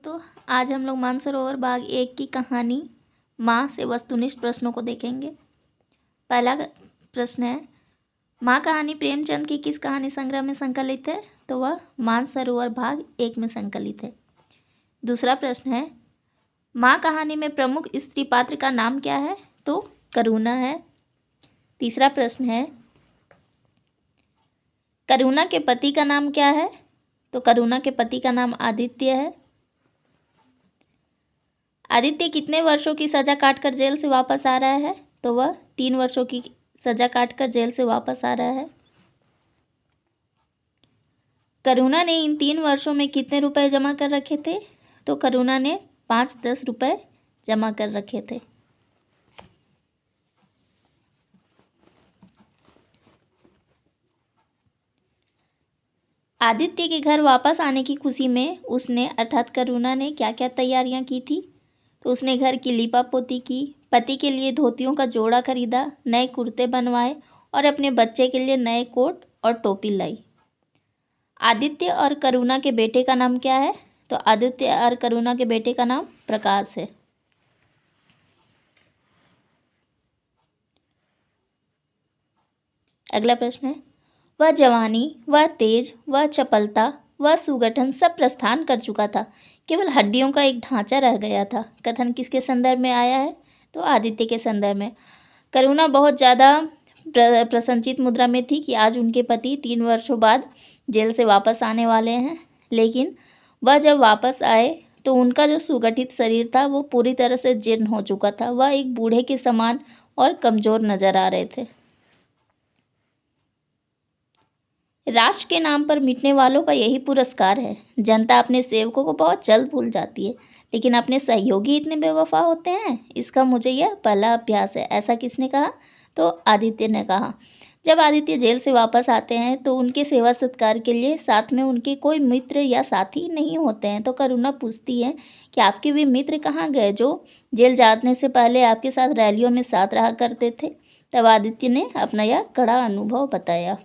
दोस्तों, आज हम लोग मानसरोवर भाग 1 की कहानी माँ से वस्तुनिष्ठ प्रश्नों को देखेंगे। पहला प्रश्न है, माँ कहानी प्रेमचंद की किस कहानी संग्रह में संकलित है? तो वह मानसरोवर भाग 1 में संकलित है। दूसरा प्रश्न है, माँ कहानी में प्रमुख स्त्री पात्र का नाम क्या है? तो करुणा है। तीसरा प्रश्न है, करुणा के पति का नाम क्या है? तो करुणा के पति का नाम आदित्य है। आदित्य कितने वर्षों की सज़ा काटकर जेल से वापस आ रहा है? तो वह 3 वर्षों की सज़ा काटकर जेल से वापस आ रहा है। करुणा ने इन 3 वर्षों में कितने रुपए जमा कर रखे थे? तो करुणा ने 5-10 रुपए जमा कर रखे थे। आदित्य के घर वापस आने की खुशी में उसने अर्थात करुणा ने क्या क्या तैयारियां की थी? तो उसने घर की लीपापोती की, पति के लिए धोतियों का जोड़ा खरीदा, नए कुर्ते बनवाए और अपने बच्चे के लिए नए कोट और टोपी लाई। आदित्य और करुणा के बेटे का नाम क्या है? तो आदित्य और करुणा के बेटे का नाम प्रकाश है। अगला प्रश्न है, वह जवानी, वह तेज, वह चपलता, वह सुगठन सब प्रस्थान कर चुका था, केवल हड्डियों का एक ढांचा रह गया था। कथन किसके संदर्भ में आया है? तो आदित्य के संदर्भ में। करुणा बहुत ज़्यादा प्रसन्नचित मुद्रा में थी कि आज उनके पति 3 वर्षों बाद जेल से वापस आने वाले हैं, लेकिन वह जब वापस आए तो उनका जो सुगठित शरीर था वो पूरी तरह से जीर्ण हो चुका था। वह एक बूढ़े के समान और कमज़ोर नजर आ रहे थे। राष्ट्र के नाम पर मिटने वालों का यही पुरस्कार है। जनता अपने सेवकों को बहुत जल्द भूल जाती है, लेकिन अपने सहयोगी इतने बेवफा होते हैं। इसका मुझे यह पहला अभ्यास है। ऐसा किसने कहा? तो आदित्य ने कहा। जब आदित्य जेल से वापस आते हैं तो उनके सेवा सत्कार के लिए साथ में उनके कोई मित्र या साथी नहीं होते हैं। तो करुणा पूछती है कि आपके वे मित्र कहाँ गए जो जेल जाने से पहले आपके साथ रैलियों में साथ रहा करते थे? तब आदित्य ने अपना यह कड़ा अनुभव बताया।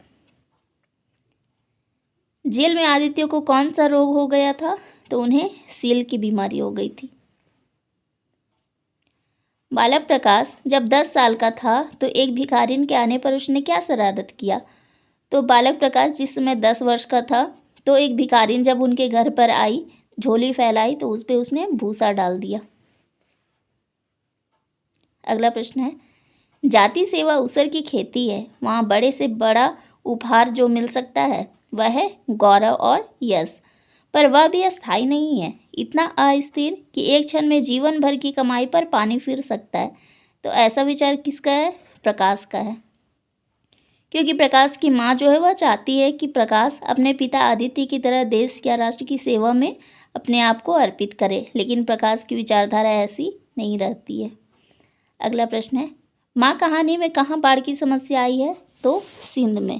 जेल में आदित्य को कौन सा रोग हो गया था? तो उन्हें सील की बीमारी हो गई थी। बालक प्रकाश जब 10 साल का था तो एक भिखारिन के आने पर उसने क्या शरारत किया? तो बालक प्रकाश जिस समय 10 वर्ष का था तो एक भिखारिन जब उनके घर पर आई, झोली फैलाई तो उस पर उसने भूसा डाल दिया। अगला प्रश्न है, जाति सेवा उसर की खेती है, वहाँ बड़े से बड़ा उपहार जो मिल सकता है वह है गौरव और यश, पर वह भी अस्थायी नहीं है, इतना अस्थिर कि एक क्षण में जीवन भर की कमाई पर पानी फिर सकता है। तो ऐसा विचार किसका है? प्रकाश का है, क्योंकि प्रकाश की माँ जो है वह चाहती है कि प्रकाश अपने पिता आदित्य की तरह देश या राष्ट्र की सेवा में अपने आप को अर्पित करे, लेकिन प्रकाश की विचारधारा ऐसी नहीं रहती है। अगला प्रश्न है, माँ कहानी में कहाँ बाढ़ की समस्या आई है? तो सिंध में।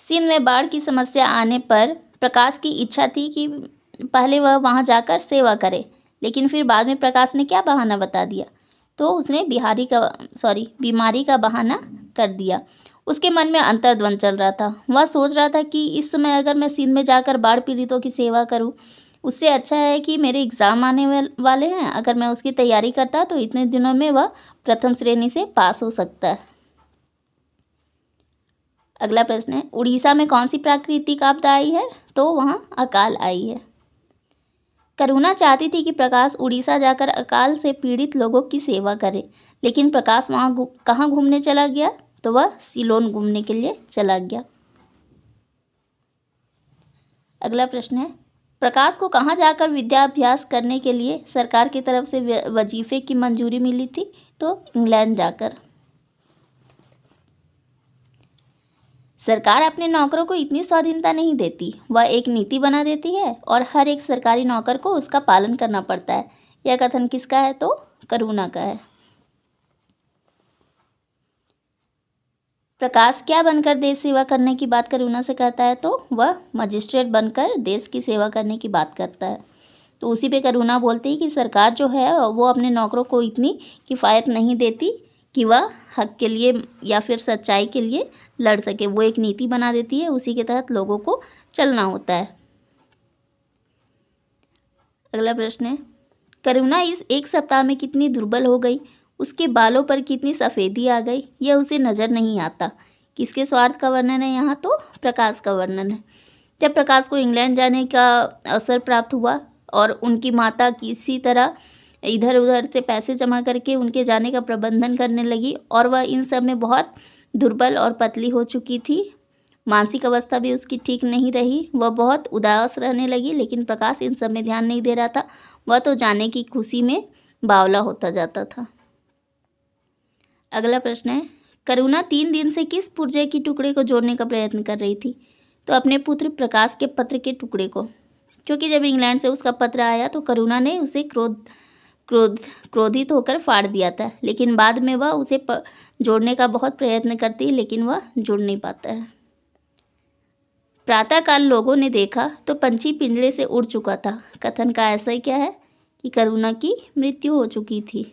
सिंध में बाढ़ की समस्या आने पर प्रकाश की इच्छा थी कि पहले वह वहां जाकर सेवा करे, लेकिन फिर बाद में प्रकाश ने क्या बहाना बता दिया? तो उसने बीमारी का बहाना कर दिया। उसके मन में अंतर्द्वंद चल रहा था। वह सोच रहा था कि इस समय अगर मैं सिंध में जाकर बाढ़ पीड़ितों की सेवा करूं, उससे अच्छा है कि मेरे एग्ज़ाम आने वाले हैं, अगर मैं उसकी तैयारी करता तो इतने दिनों में वह प्रथम श्रेणी से पास हो सकता है। अगला प्रश्न है, उड़ीसा में कौन सी प्राकृतिक आपदा आई है? तो वहाँ अकाल आई है। करुणा चाहती थी कि प्रकाश उड़ीसा जाकर अकाल से पीड़ित लोगों की सेवा करे, लेकिन प्रकाश वहाँ कहाँ घूमने चला गया? तो वह सिलोन घूमने के लिए चला गया। अगला प्रश्न है, प्रकाश को कहाँ जाकर विद्याभ्यास करने के लिए सरकार की तरफ से वजीफे की मंजूरी मिली थी? तो इंग्लैंड जाकर। सरकार अपने नौकरों को इतनी स्वाधीनता नहीं देती, वह एक नीति बना देती है और हर एक सरकारी नौकर को उसका पालन करना पड़ता है। यह कथन किसका है? तो करुणा का है। प्रकाश क्या बनकर देश सेवा करने की बात करुणा से कहता है? तो वह मजिस्ट्रेट बनकर देश की सेवा करने की बात करता है। तो उसी पे करुणा बोलती है कि सरकार जो है वो अपने नौकरों को इतनी किफ़ायत नहीं देती कि वह हक के लिए या फिर सच्चाई के लिए लड़ सके। वो एक नीति बना देती है, उसी के तहत लोगों को चलना होता है। अगला प्रश्न है, करुणा इस एक सप्ताह में कितनी दुर्बल हो गई, उसके बालों पर कितनी सफ़ेदी आ गई, यह उसे नज़र नहीं आता। किसके स्वार्थ का वर्णन है यहाँ? तो प्रकाश का वर्णन है। जब प्रकाश को इंग्लैंड जाने का अवसर प्राप्त हुआ और उनकी माता किसी तरह इधर उधर से पैसे जमा करके उनके जाने का प्रबंधन करने लगी और वह इन सब में बहुत दुर्बल और पतली हो चुकी थी। मानसिक अवस्था भी उसकी ठीक नहीं रही, वह बहुत उदास रहने लगी। लेकिन प्रकाश इन सब में ध्यान नहीं दे रहा था, वह तो जाने की खुशी में बावला होता जाता था। अगला प्रश्न है, करुणा 3 दिन से किस पुर्जे के टुकड़े को जोड़ने का प्रयत्न कर रही थी? तो अपने पुत्र प्रकाश के पत्र के टुकड़े को, क्योंकि जब इंग्लैंड से उसका पत्र आया तो करुणा ने उसे क्रोधित होकर फाड़ दिया था। लेकिन बाद में वह उसे जोड़ने का बहुत प्रयत्न करती है, लेकिन वह जुड़ नहीं पाता है। प्रातःकाल लोगों ने देखा तो पंछी पिंजरे से उड़ चुका था। कथन का ऐसा ही क्या है कि करुणा की मृत्यु हो चुकी थी।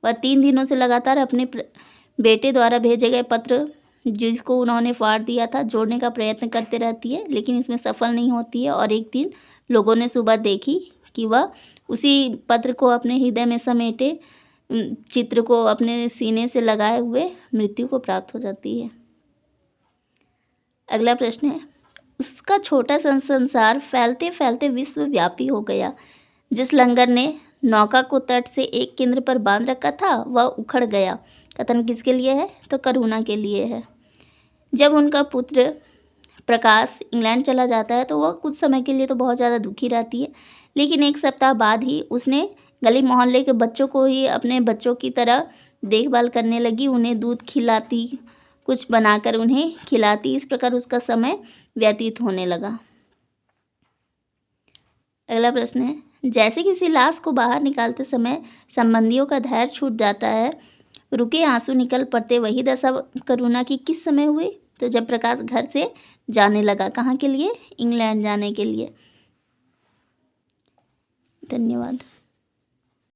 वह 3 दिनों से लगातार अपने बेटे द्वारा भेजे गए पत्र, जिसको उन्होंने फाड़ दिया था, जोड़ने का प्रयत्न करते रहती है, लेकिन इसमें सफल नहीं होती है। और एक दिन लोगों ने सुबह देखी कि वह उसी पत्र को अपने हृदय में समेटे चित्र को अपने सीने से लगाए हुए मृत्यु को प्राप्त हो जाती है। अगला प्रश्न है, उसका छोटा सा संसार फैलते फैलते विश्वव्यापी हो गया। जिस लंगर ने नौका को तट से एक केंद्र पर बांध रखा था वह उखड़ गया। कथन किसके लिए है? तो करुणा के लिए है। जब उनका पुत्र प्रकाश इंग्लैंड चला जाता है तो वह कुछ समय के लिए तो बहुत ज़्यादा दुखी रहती है, लेकिन 1 सप्ताह बाद ही उसने गली मोहल्ले के बच्चों को ही अपने बच्चों की तरह देखभाल करने लगी। उन्हें दूध खिलाती, कुछ बनाकर उन्हें खिलाती। इस प्रकार उसका समय व्यतीत होने लगा। अगला प्रश्न है, जैसे किसी लाश को बाहर निकालते समय संबंधियों का धैर्य छूट जाता है, रुके आंसू निकल पड़ते, वही दशा करुणा की किस समय हुई? तो जब प्रकाश घर से जाने लगा। कहाँ के लिए? इंग्लैंड जाने के लिए। धन्यवाद।